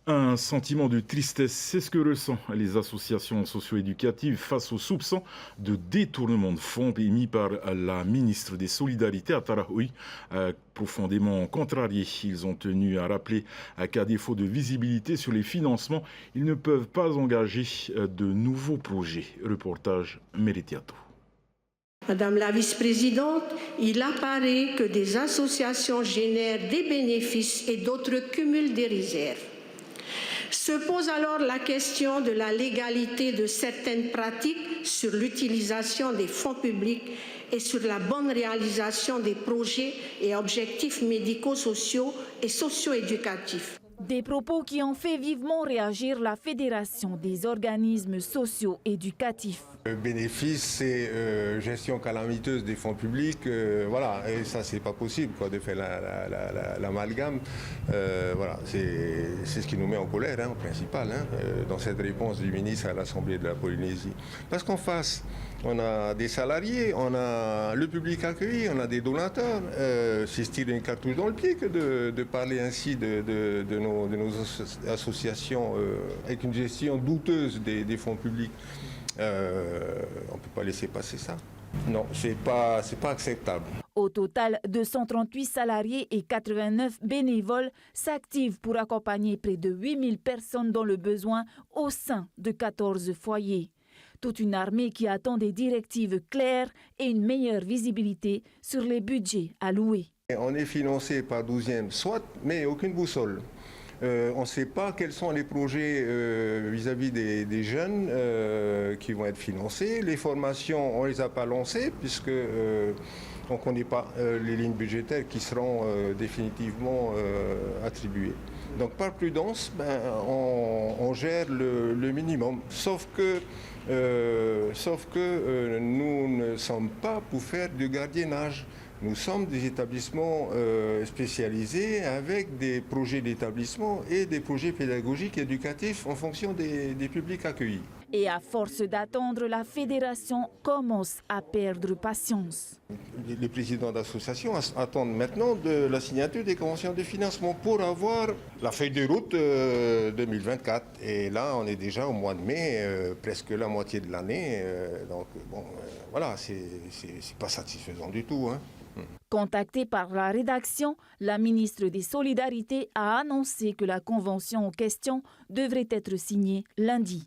Un sentiment de tristesse, c'est ce que ressentent les associations socio-éducatives face aux soupçons de détournement de fonds émis par la ministre des Solidarités à Tarahoui. Profondément contrariés, ils ont tenu à rappeler qu'à défaut de visibilité sur les financements, ils ne peuvent pas engager de nouveaux projets. Reportage Meretiato. Madame la vice-présidente, il apparaît que des associations génèrent des bénéfices et d'autres cumulent des réserves. Se pose alors la question de la légalité de certaines pratiques sur l'utilisation des fonds publics et sur la bonne réalisation des projets et objectifs médico-sociaux et socio-éducatifs. Des propos qui ont fait vivement réagir la Fédération des organismes socio-éducatifs. Le bénéfice, c'est gestion calamiteuse des fonds publics, voilà, et ça c'est pas possible quoi, de faire l'amalgame. Voilà, c'est ce qui nous met en colère, hein, au principal, hein, dans cette réponse du ministre à l'Assemblée de la Polynésie. Parce qu'en face, on a des salariés, on a le public accueilli, on a des donateurs. C'est se tirer une cartouche dans le pied que de parler ainsi de nos associations avec une gestion douteuse des fonds publics. On ne peut pas laisser passer ça. Non, c'est pas acceptable. Au total, 238 salariés et 89 bénévoles s'activent pour accompagner près de 8000 personnes dans le besoin au sein de 14 foyers. Toute une armée qui attend des directives claires et une meilleure visibilité sur les budgets alloués. On est financé par 12e, soit, mais aucune boussole. On ne sait pas quels sont les projets vis-à-vis des jeunes qui vont être financés. Les formations, on ne les a pas lancées puisque on ne connaît pas les lignes budgétaires qui seront définitivement attribuées. Donc par prudence, on gère le minimum. Sauf que nous ne sommes pas pour faire du gardiennage. Nous sommes des établissements spécialisés avec des projets d'établissement et des projets pédagogiques et éducatifs en fonction des publics accueillis. Et à force d'attendre, la fédération commence à perdre patience. Les présidents d'associations attendent maintenant de la signature des conventions de financement pour avoir la feuille de route 2024. Et là, on est déjà au mois de mai, presque la moitié de l'année. Donc, bon, voilà, c'est pas satisfaisant du tout, hein. Contactée par la rédaction, la ministre des Solidarités a annoncé que la convention en question devrait être signée lundi.